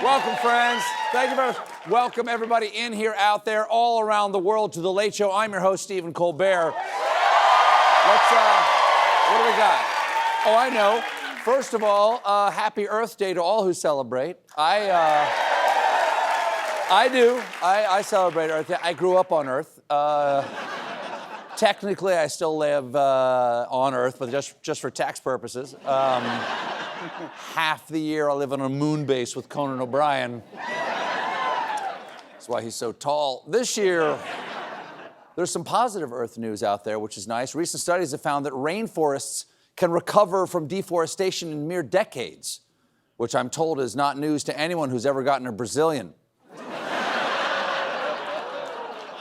Welcome, friends. Thank you very much. Welcome, everybody in here, out there, all around the world to The Late Show. I'm your host, Stephen Colbert. What do we got? Oh, I know. First of all, happy Earth Day to all who celebrate. I do. I celebrate Earth Day. I grew up on Earth. Technically, I still live on Earth, but just for tax purposes. Half the year I live on a moon base with Conan O'Brien. That's why he's so tall. This year, there's some positive Earth news out there, which is nice. Recent studies have found that rainforests can recover from deforestation in mere decades, which I'm told is not news to anyone who's ever gotten a Brazilian.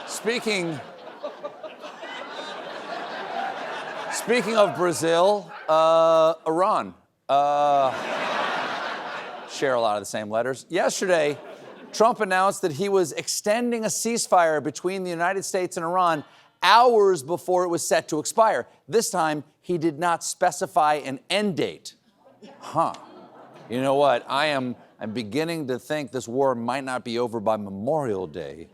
Speaking of Brazil, Iran. Share a lot of the same letters. Yesterday, Trump announced that he was extending a ceasefire between the United States and Iran hours before it was set to expire. This time, he did not specify an end date. You know what? I'm beginning to think this war might not be over by Memorial Day.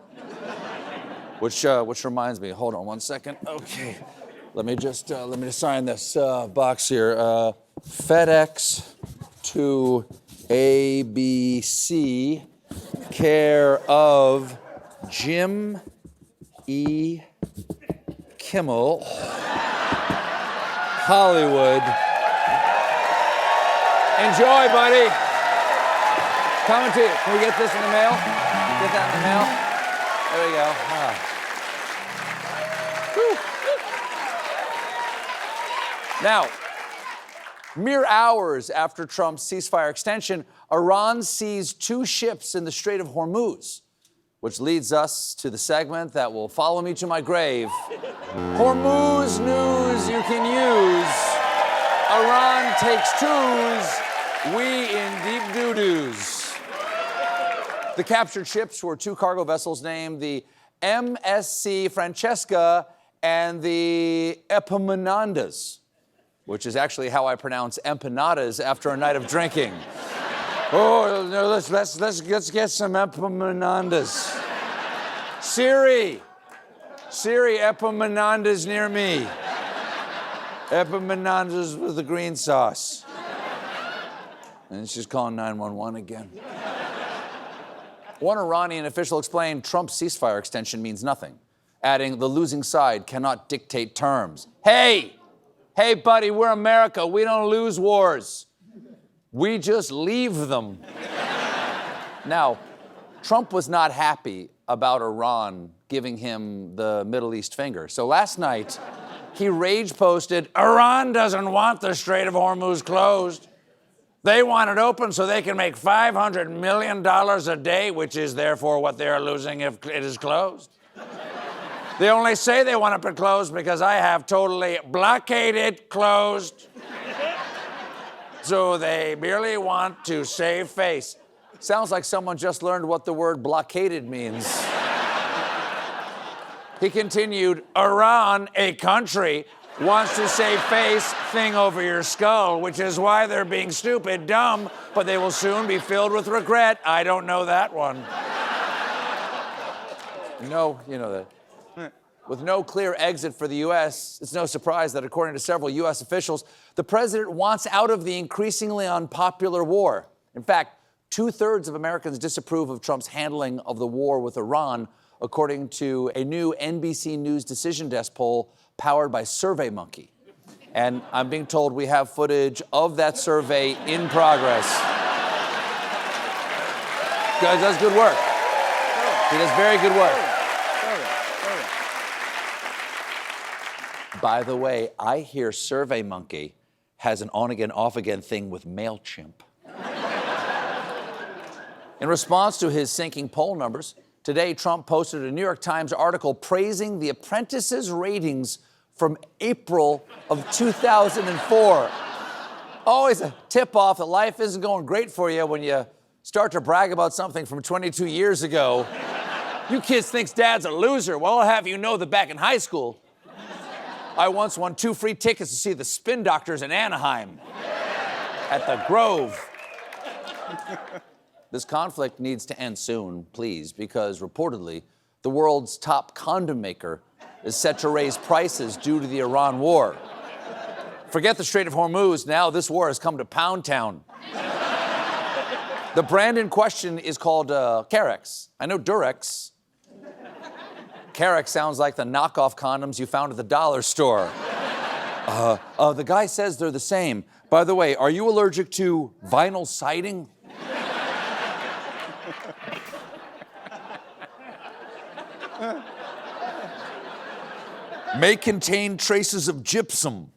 Which reminds me, hold on one second. Okay. Let me just sign this box here. FedEx to ABC, care of Jim E. Kimmel, Hollywood. Enjoy, buddy. Coming to you. Can we get this in the mail? Get that in the mail? There we go. Now, mere hours after Trump's ceasefire extension, Iran seized 2 ships in the Strait of Hormuz, which leads us to the segment that will follow me to my grave. Hormuz news you can use. Iran takes 2s, we in deep doo-doos. The captured ships were 2 cargo vessels named the MSC Francesca and the Epaminondas, which is actually how I pronounce empanadas after a night of drinking. Oh, no, let's get some Epaminondas. Siri, Epaminondas near me. Epaminondas with the green sauce. And she's calling 911 again. One Iranian official explained Trump's ceasefire extension means nothing, adding, the losing side cannot dictate terms. Hey, buddy, we're America. We don't lose wars. We just leave them. Now, Trump was not happy about Iran giving him the Middle East finger. So last night, he rage posted, Iran doesn't want the Strait of Hormuz closed. They want it open so they can make $500 million a day, which is therefore what they're losing if it is closed. They only say they want it closed because I have totally blockaded closed. So they merely want to save face. Sounds like someone just learned what the word blockaded means. He continued, Iran, a country, wants to save face, thing over your skull, which is why they're being stupid, dumb, but they will soon be filled with regret. I don't know that one. No, you know that. With no clear exit for the U.S., it's no surprise that, according to several U.S. officials, the president wants out of the increasingly unpopular war. In fact, 2/3 of Americans disapprove of Trump's handling of the war with Iran, according to a new NBC News Decision Desk poll powered by SurveyMonkey. And I'm being told we have footage of that survey in progress. Guys, does good work. He does very good work. By the way, I hear SurveyMonkey has an on-again, off-again thing with MailChimp. In response to his sinking poll numbers, today Trump posted a New York Times article praising The Apprentice's ratings from April of 2004. Always a tip-off that life isn't going great for you when you start to brag about something from 22 years ago. You kids think Dad's a loser. Well, I'll have you know that back in high school, I once won 2 free tickets to see the Spin Doctors in Anaheim at the Grove. This conflict needs to end soon, please, because reportedly, the world's top condom maker is set to raise prices due to the Iran war. Forget the Strait of Hormuz, now this war has come to Pound Town. The brand in question is called Carex. I know Durex. Carex sounds like the knockoff condoms you found at the dollar store. The guy says they're the same. By the way, are you allergic to vinyl siding? May contain traces of gypsum.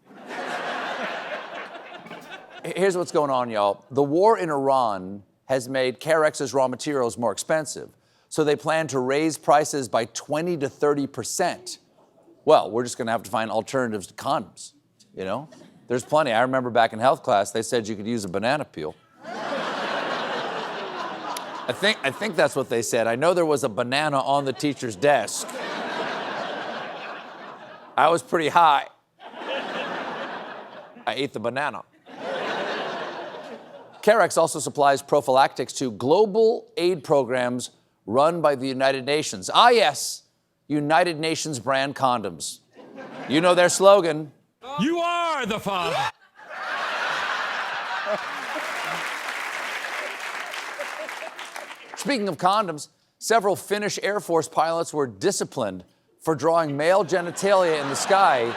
Here's what's going on, y'all. The war in Iran has made Carex's raw materials more expensive, so they plan to raise prices by 20 to 30%. Well, we're just going to have to find alternatives to condoms, you know? There's plenty. I remember back in health class, they said you could use a banana peel. I think that's what they said. I know there was a banana on the teacher's desk. I was pretty high. I ate the banana. Carex also supplies prophylactics to global aid programs run by the United Nations. Ah, yes, United Nations brand condoms. You know their slogan. You are the father. Speaking of condoms, several Finnish Air Force pilots were disciplined for drawing male genitalia in the sky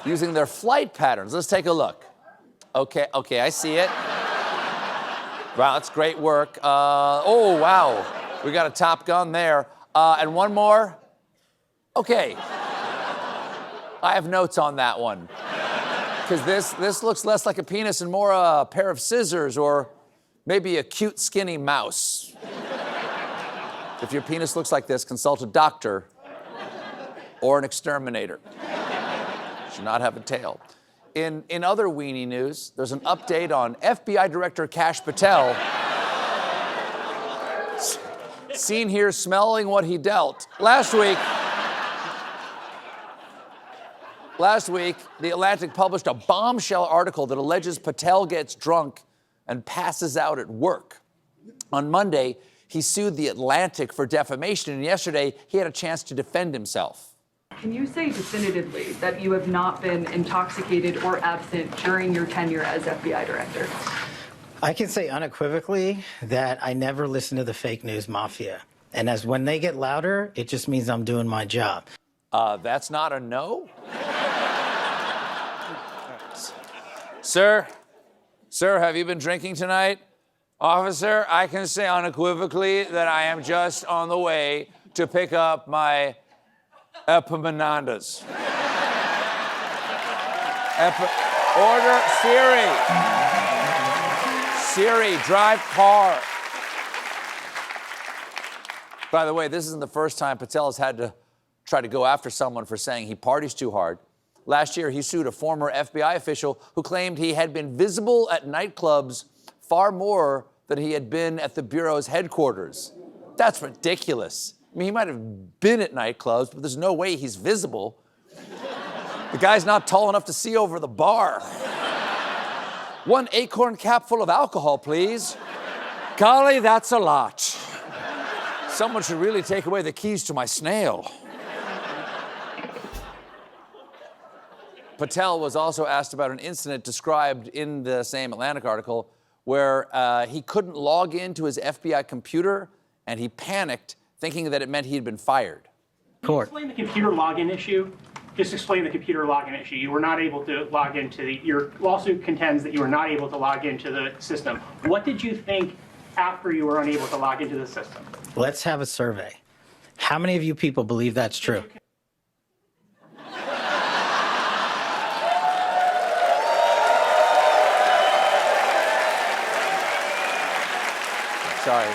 using their flight patterns. Let's take a look. Okay, I see it. Wow, that's great work. Oh, wow. We got a Top Gun there. And one more. Okay. I have notes on that one. Because this looks less like a penis and more a pair of scissors or maybe a cute, skinny mouse. If your penis looks like this, consult a doctor or an exterminator. Should not have a tail. In other weenie news, there's an update on FBI Director Kash Patel. Seen here smelling what he dealt. Last week, The Atlantic published a bombshell article that alleges Patel gets drunk and passes out at work. On Monday, he sued The Atlantic for defamation, and yesterday, he had a chance to defend himself. Can you say definitively that you have not been intoxicated or absent during your tenure as FBI director? I can say unequivocally that I never listen to the fake news mafia. And as when they get louder, it just means I'm doing my job. That's not a no? Sir, have you been drinking tonight? Officer, I can say unequivocally that I am just on the way to pick up my Epaminondas. Order Siri, drive car. By the way, this isn't the first time Patel has had to try to go after someone for saying he parties too hard. Last year, he sued a former FBI official who claimed he had been visible at nightclubs far more than he had been at the Bureau's headquarters. That's ridiculous. I mean, he might have been at nightclubs, but there's no way he's visible. The guy's not tall enough to see over the bar. 1 acorn cap full of alcohol, please. Golly, that's a lot. Someone should really take away the keys to my snail. Patel was also asked about an incident described in the same Atlantic article where he couldn't log into his FBI computer and he panicked, thinking that it meant he had been fired. Can you explain the computer login issue? Just explain the computer login issue. You were not able to log into your lawsuit contends that you were not able to log into the system. What did you think after you were unable to log into the system? Let's have a survey. How many of you people believe that's true? Sorry.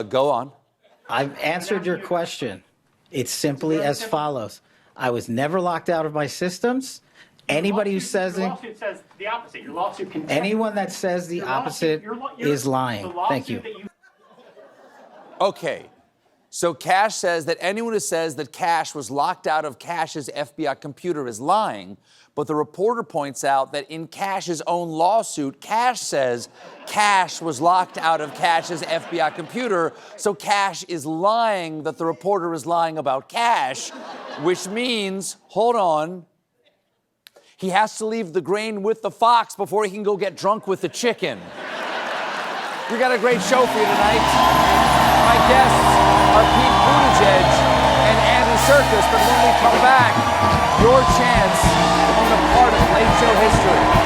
Go on. I've answered your question. It's simply as follows. I was never locked out of my systems. Anybody who says your lawsuit says the opposite. Your lawsuit contends. Anyone that says the opposite is lying. Thank you. Okay. So Kash says that anyone who says that Kash was locked out of Kash's FBI computer is lying. But the reporter points out that in Kash's own lawsuit, Kash says Kash was locked out of Kash's FBI computer. So Kash is lying that the reporter is lying about Kash, which means, hold on, he has to leave the grain with the fox before he can go get drunk with the chicken. We got a great show for you tonight. My guests are Pete Buttigieg and Andy Serkis. But when we come back, your chance to own a part of late show history.